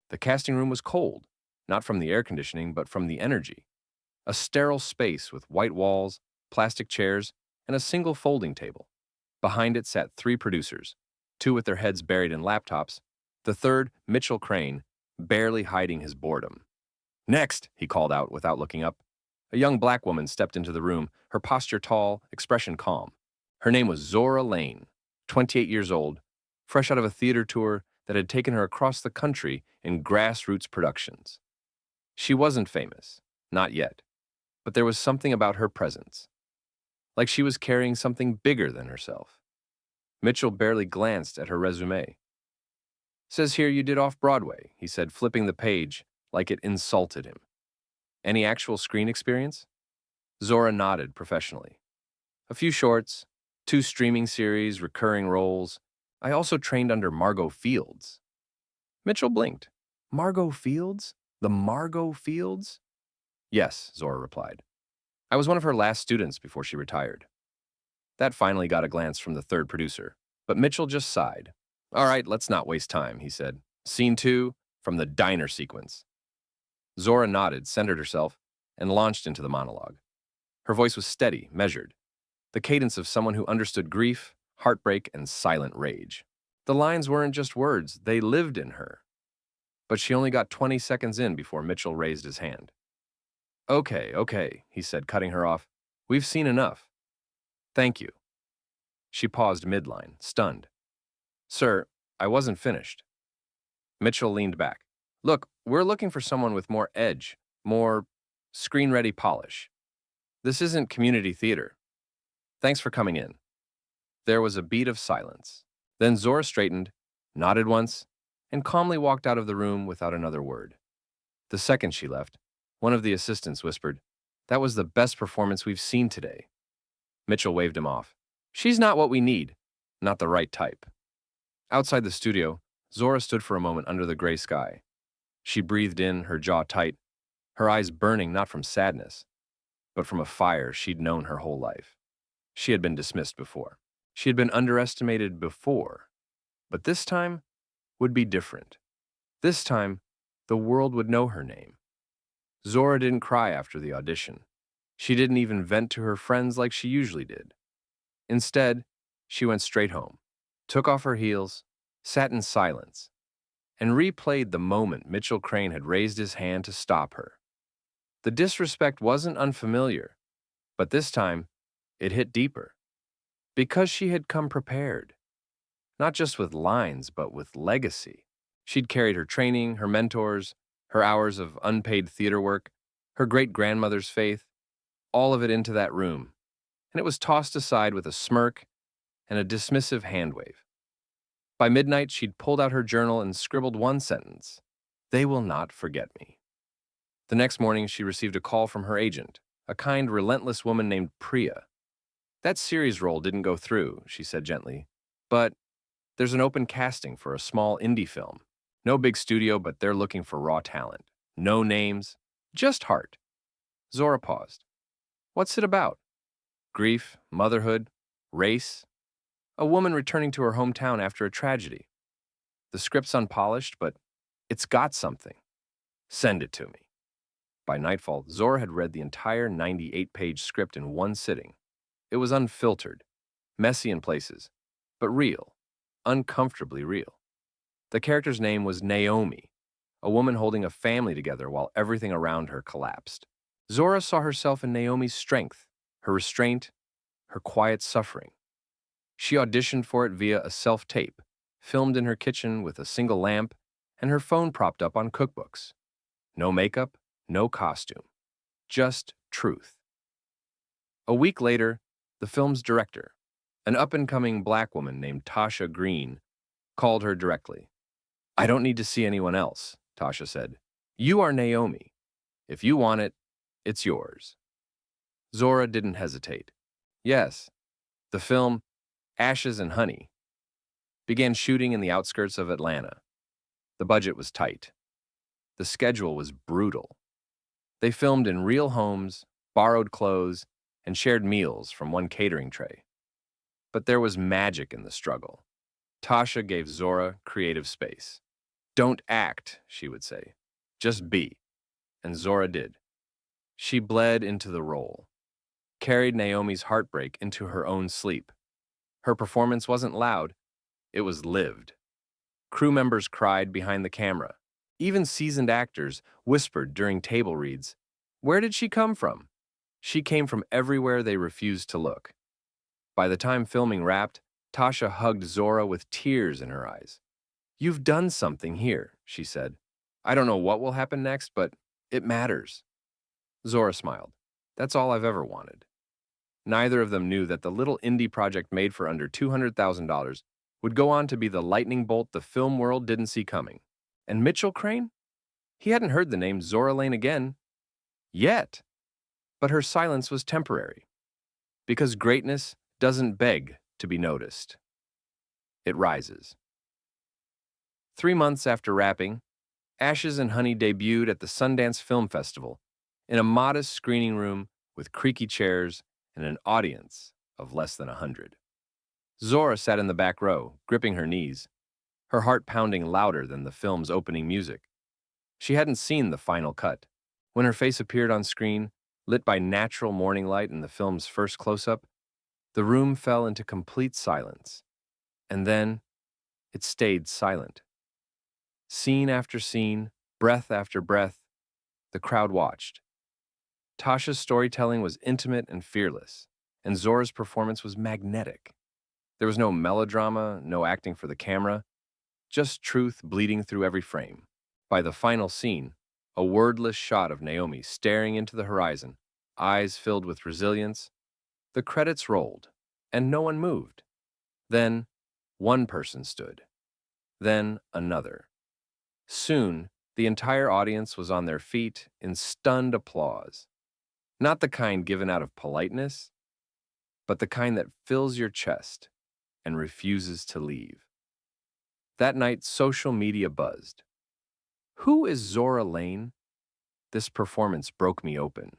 The casting room was cold, not from the air conditioning, but from the energy. A sterile space with white walls, plastic chairs, and a single folding table. Behind it sat three producers, two with their heads buried in laptops, the third, Mitchell Crane, barely hiding his boredom. Next, he called out without looking up. A young black woman stepped into the room, her posture tall, expression calm. Her name was Zora Lane, 28 years old, fresh out of a theater tour that had taken her across the country in grassroots productions. She wasn't famous, not yet, but there was something about her presence, like she was carrying something bigger than herself. Mitchell barely glanced at her resume. Says here you did off-Broadway, he said, flipping the page like it insulted him. Any actual screen experience? Zora nodded professionally. A few shorts, two streaming series, recurring roles. I also trained under Margot Fields. Mitchell blinked. Margot Fields? The Margot Fields? Yes, Zora replied. I was one of her last students before she retired. That finally got a glance from the third producer, but Mitchell just sighed. All right, let's not waste time, he said. Scene 2, from the diner sequence. Zora nodded, centered herself, and launched into the monologue. Her voice was steady, measured, the cadence of someone who understood grief, heartbreak, and silent rage. The lines weren't just words, they lived in her. But she only got 20 seconds in before Mitchell raised his hand. Okay, he said, cutting her off. We've seen enough. Thank you. She paused midline, stunned. Sir, I wasn't finished. Mitchell leaned back. Look, we're looking for someone with more edge, more screen-ready polish. This isn't community theater. Thanks for coming in. There was a beat of silence. Then Zora straightened, nodded once, and calmly walked out of the room without another word. The second she left, one of the assistants whispered, That was the best performance we've seen today. Mitchell waved him off. She's not what we need, not the right type. Outside the studio, Zora stood for a moment under the gray sky. She breathed in, her jaw tight, her eyes burning not from sadness, but from a fire she'd known her whole life. She had been dismissed before. She had been underestimated before. But this time would be different. This time, the world would know her name. Zora didn't cry after the audition. She didn't even vent to her friends like she usually did. Instead, she went straight home, took off her heels, sat in silence, and replayed the moment Mitchell Crane had raised his hand to stop her. The disrespect wasn't unfamiliar, but this time, it hit deeper. Because she had come prepared. Not just with lines, but with legacy. She'd carried her training, her mentors, her hours of unpaid theater work, her great-grandmother's faith, all of it into that room, and it was tossed aside with a smirk and a dismissive hand wave. By midnight, she'd pulled out her journal and scribbled one sentence, They will not forget me. The next morning, she received a call from her agent, a kind, relentless woman named Priya. That series role didn't go through, she said gently, but there's an open casting for a small indie film. No big studio, but they're looking for raw talent. No names, just heart. Zora paused. What's it about? Grief, motherhood, race? A woman returning to her hometown after a tragedy. The script's unpolished, but it's got something. Send it to me. By nightfall, Zora had read the entire 98-page script in one sitting. It was unfiltered, messy in places, but real, uncomfortably real. The character's name was Naomi, a woman holding a family together while everything around her collapsed. Zora saw herself in Naomi's strength, her restraint, her quiet suffering. She auditioned for it via a self-tape, filmed in her kitchen with a single lamp and her phone propped up on cookbooks. No makeup, no costume, just truth. A week later, the film's director, an up-and-coming black woman named Tasha Green, called her directly. I don't need to see anyone else, Tasha said. You are Naomi. If you want it, it's yours. Zora didn't hesitate. Yes, the film, Ashes and Honey, began shooting in the outskirts of Atlanta. The budget was tight. The schedule was brutal. They filmed in real homes, borrowed clothes, and shared meals from one catering tray. But there was magic in the struggle. Tasha gave Zora creative space. Don't act, she would say. Just be. And Zora did. She bled into the role, carried Naomi's heartbreak into her own sleep. Her performance wasn't loud, it was lived. Crew members cried behind the camera. Even seasoned actors whispered during table reads. Where did she come from? She came from everywhere they refused to look. By the time filming wrapped, Tasha hugged Zora with tears in her eyes. You've done something here, she said. I don't know what will happen next, but it matters. Zora smiled. That's all I've ever wanted. Neither of them knew that the little indie project made for under $200,000 would go on to be the lightning bolt the film world didn't see coming. And Mitchell Crane? He hadn't heard the name Zora Lane again. Yet. But her silence was temporary. Because greatness doesn't beg to be noticed. It rises. 3 months after wrapping, Ashes and Honey debuted at the Sundance Film Festival in a modest screening room with creaky chairs and an audience of less than 100. Zora sat in the back row, gripping her knees, her heart pounding louder than the film's opening music. She hadn't seen the final cut. When her face appeared on screen, lit by natural morning light in the film's first close-up, the room fell into complete silence. And then, it stayed silent. Scene after scene, breath after breath, the crowd watched. Tasha's storytelling was intimate and fearless, and Zora's performance was magnetic. There was no melodrama, no acting for the camera, just truth bleeding through every frame. By the final scene, a wordless shot of Naomi staring into the horizon, eyes filled with resilience, the credits rolled, and no one moved. Then, one person stood. Then, another. Soon, the entire audience was on their feet in stunned applause. Not the kind given out of politeness, but the kind that fills your chest and refuses to leave. That night, social media buzzed. Who is Zora Lane? This performance broke me open.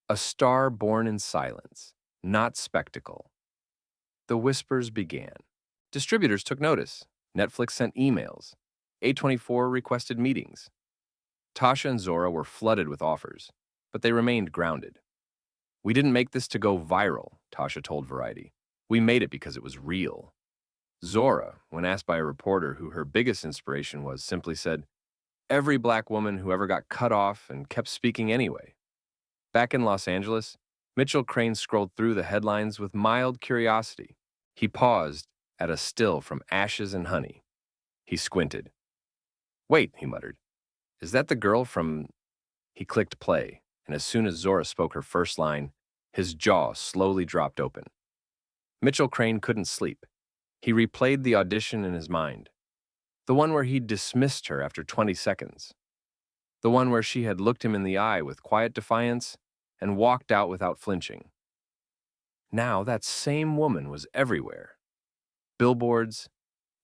A star born in silence, not spectacle. The whispers began. Distributors took notice. Netflix sent emails. A24 requested meetings. Tasha and Zora were flooded with offers, but they remained grounded. We didn't make this to go viral, Tasha told Variety. We made it because it was real. Zora, when asked by a reporter who her biggest inspiration was, simply said, every black woman who ever got cut off and kept speaking anyway. Back in Los Angeles, Mitchell Crane scrolled through the headlines with mild curiosity. He paused at a still from Ashes and Honey. He squinted. Wait, he muttered. Is that the girl from... He clicked play, and as soon as Zora spoke her first line, his jaw slowly dropped open. Mitchell Crane couldn't sleep. He replayed the audition in his mind. The one where he'd dismissed her after 20 seconds. The one where she had looked him in the eye with quiet defiance and walked out without flinching. Now that same woman was everywhere. Billboards,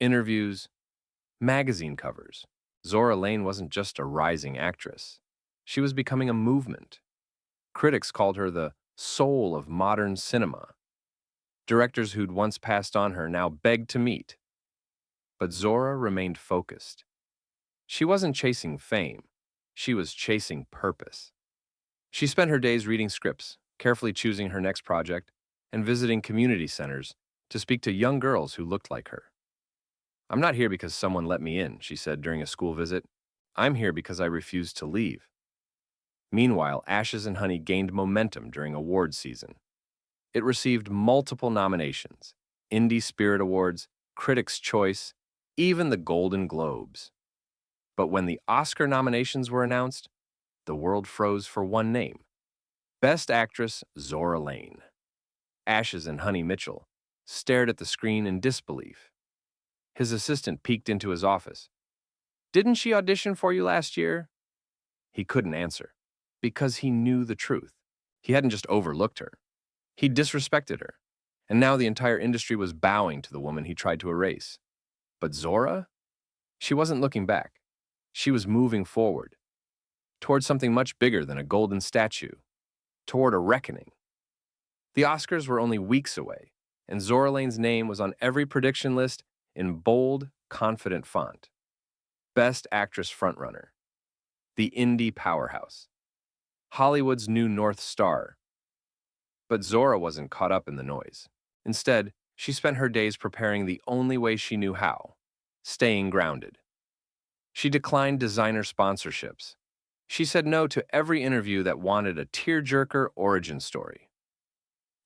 interviews, magazine covers. Zora Lane wasn't just a rising actress. She was becoming a movement. Critics called her the soul of modern cinema. Directors who'd once passed on her now begged to meet. But Zora remained focused. She wasn't chasing fame. She was chasing purpose. She spent her days reading scripts, carefully choosing her next project, and visiting community centers to speak to young girls who looked like her. I'm not here because someone let me in, she said during a school visit. I'm here because I refused to leave. Meanwhile, Ashes and Honey gained momentum during awards season. It received multiple nominations, Indie Spirit Awards, Critics' Choice, even the Golden Globes. But when the Oscar nominations were announced, the world froze for one name. Best Actress, Zora Lane. Ashes and Honey Mitchell stared at the screen in disbelief. His assistant peeked into his office. Didn't she audition for you last year? He couldn't answer, because he knew the truth. He hadn't just overlooked her. He disrespected her, and now the entire industry was bowing to the woman he tried to erase. But Zora? She wasn't looking back. She was moving forward, toward something much bigger than a golden statue, toward a reckoning. The Oscars were only weeks away, and Zora Lane's name was on every prediction list in bold, confident font. Best Actress frontrunner, the indie powerhouse, Hollywood's new North Star. But Zora wasn't caught up in the noise. Instead, she spent her days preparing the only way she knew how, staying grounded. She declined designer sponsorships. She said no to every interview that wanted a tearjerker origin story.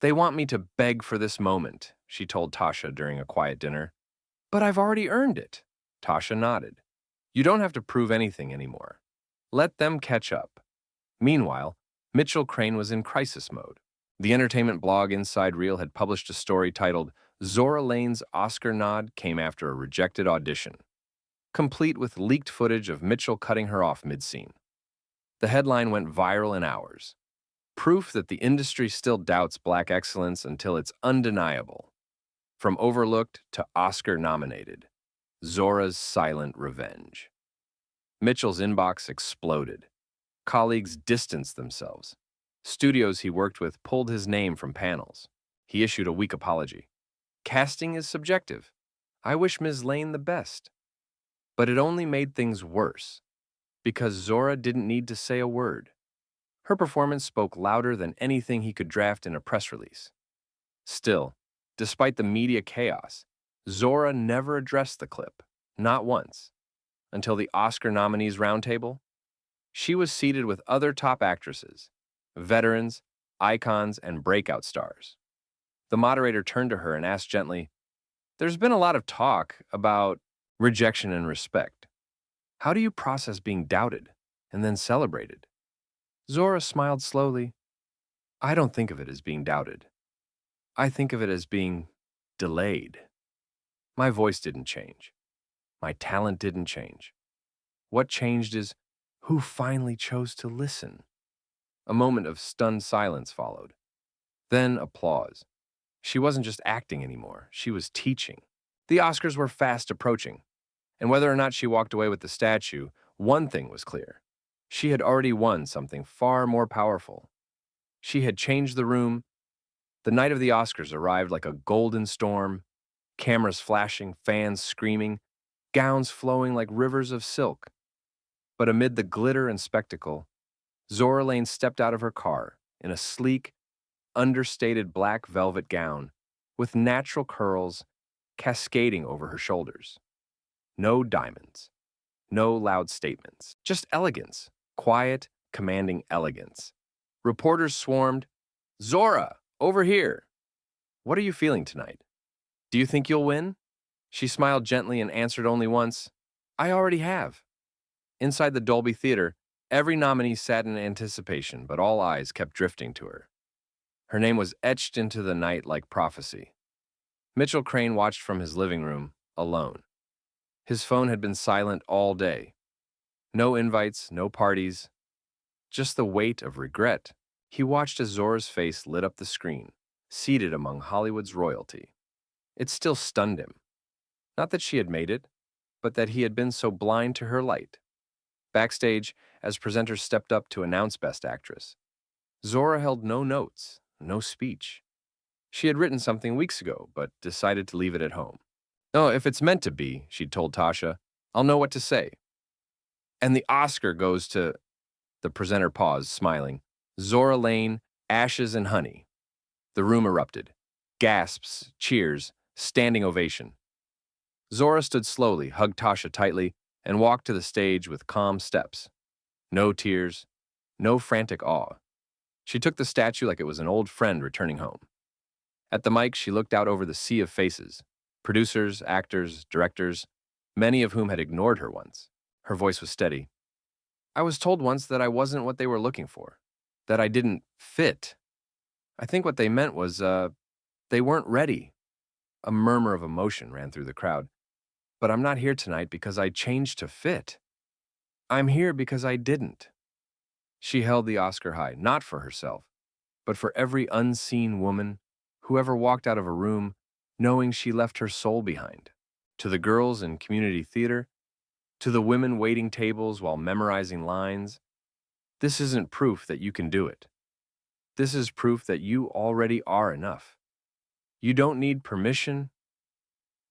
"They want me to beg for this moment," she told Tasha during a quiet dinner. "But I've already earned it." Tasha nodded. "You don't have to prove anything anymore. Let them catch up." Meanwhile, Mitchell Crane was in crisis mode. The entertainment blog Inside Reel had published a story titled "Zora Lane's Oscar Nod Came After a Rejected Audition," complete with leaked footage of Mitchell cutting her off mid-scene. The headline went viral in hours. Proof that the industry still doubts black excellence until it's undeniable. From overlooked to Oscar-nominated, Zora's silent revenge. Mitchell's inbox exploded. Colleagues distanced themselves. Studios he worked with pulled his name from panels. He issued a weak apology. "Casting is subjective. I wish Ms. Lane the best." But it only made things worse, because Zora didn't need to say a word. Her performance spoke louder than anything he could draft in a press release. Still, despite the media chaos, Zora never addressed the clip, not once. Until the Oscar nominees roundtable, she was seated with other top actresses, veterans, icons, and breakout stars. The moderator turned to her and asked gently, "There's been a lot of talk about rejection and respect. How do you process being doubted and then celebrated?" Zora smiled slowly. "I don't think of it as being doubted. I think of it as being delayed. My voice didn't change. My talent didn't change. What changed is who finally chose to listen." A moment of stunned silence followed. Then applause. She wasn't just acting anymore, she was teaching. The Oscars were fast approaching, and whether or not she walked away with the statue, one thing was clear. She had already won something far more powerful. She had changed the room. The night of the Oscars arrived like a golden storm, cameras flashing, fans screaming, gowns flowing like rivers of silk. But amid the glitter and spectacle, Zora Lane stepped out of her car in a sleek, understated black velvet gown with natural curls cascading over her shoulders. No diamonds, no loud statements, just elegance, quiet, commanding elegance. Reporters swarmed. "Zora, over here! What are you feeling tonight? Do you think you'll win?" She smiled gently and answered only once, "I already have." Inside the Dolby Theater, every nominee sat in anticipation, but all eyes kept drifting to her. Her name was etched into the night like prophecy. Mitchell Crane watched from his living room, alone. His phone had been silent all day. No invites, no parties, just the weight of regret. He watched as Zora's face lit up the screen, seated among Hollywood's royalty. It still stunned him. Not that she had made it, but that he had been so blind to her light. Backstage, as presenters stepped up to announce Best Actress, Zora held no notes, no speech. She had written something weeks ago, but decided to leave it at home. "Oh, if it's meant to be," she'd told Tasha, "I'll know what to say." "And the Oscar goes to..." The presenter paused, smiling. "Zora Lane, Ashes and Honey." The room erupted. Gasps, cheers, standing ovation. Zora stood slowly, hugged Tasha tightly, and walked to the stage with calm steps. No tears, no frantic awe. She took the statue like it was an old friend returning home. At the mic, she looked out over the sea of faces, producers, actors, directors, many of whom had ignored her once. Her voice was steady. "I was told once that I wasn't what they were looking for, that I didn't fit. I think what they meant was, they weren't ready." A murmur of emotion ran through the crowd. "But I'm not here tonight because I changed to fit. I'm here because I didn't." She held the Oscar high, not for herself, but for every unseen woman who ever walked out of a room knowing she left her soul behind. To the girls in community theater, to the women waiting tables while memorizing lines, this isn't proof that you can do it. This is proof that you already are enough. You don't need permission.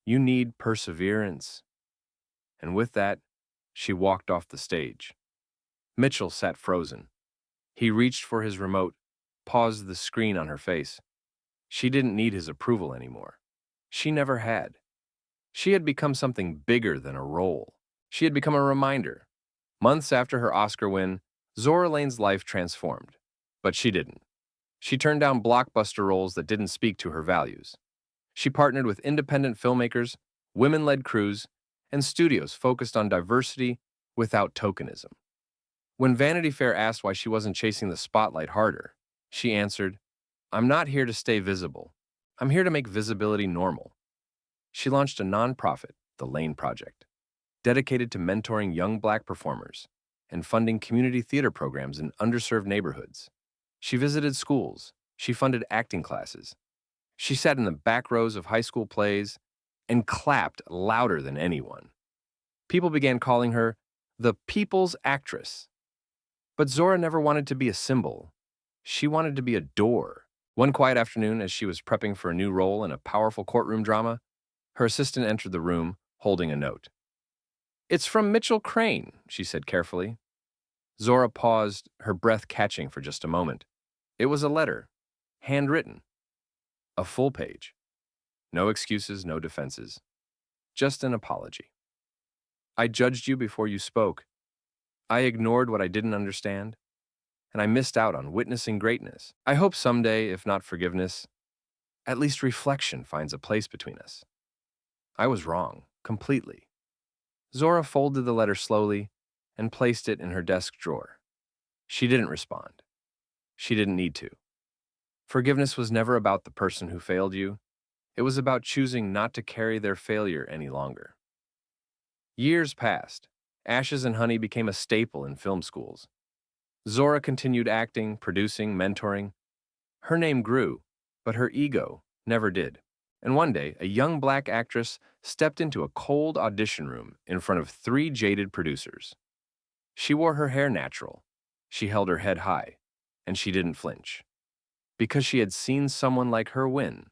You need perseverance. And with that, She walked off the stage. Mitchell sat frozen. He reached for his remote, paused the screen on her face. She didn't need his approval anymore. She never had. She had become something bigger than a role. She had become a reminder. Months after her Oscar win, Zora Lane's life transformed. But she didn't. She turned down blockbuster roles that didn't speak to her values. She partnered with independent filmmakers, women-led crews, and studios focused on diversity without tokenism. When Vanity Fair asked why she wasn't chasing the spotlight harder, she answered, "I'm not here to stay visible. I'm here to make visibility normal." She launched a nonprofit, the Lane Project, dedicated to mentoring young Black performers and funding community theater programs in underserved neighborhoods. She visited schools. She funded acting classes. She sat in the back rows of high school plays and clapped louder than anyone. People began calling her the People's Actress. But Zora never wanted to be a symbol. She wanted to be a door. One quiet afternoon, as she was prepping for a new role in a powerful courtroom drama, her assistant entered the room, holding a note. "It's from Mitchell Crane," she said carefully. Zora paused, her breath catching for just a moment. It was a letter, handwritten. A full page. No excuses, no defenses. Just an apology. "I judged you before you spoke. I ignored what I didn't understand, and I missed out on witnessing greatness. I hope someday, if not forgiveness, at least reflection finds a place between us. I was wrong, completely." Zora folded the letter slowly and placed it in her desk drawer. She didn't respond. She didn't need to. Forgiveness was never about the person who failed you. It was about choosing not to carry their failure any longer. Years passed. Ashes and Honey became a staple in film schools. Zora continued acting, producing, mentoring. Her name grew, but her ego never did. And one day, a young Black actress stepped into a cold audition room in front of 3 jaded producers. She wore her hair natural. She held her head high, and she didn't flinch. Because she had seen someone like her win.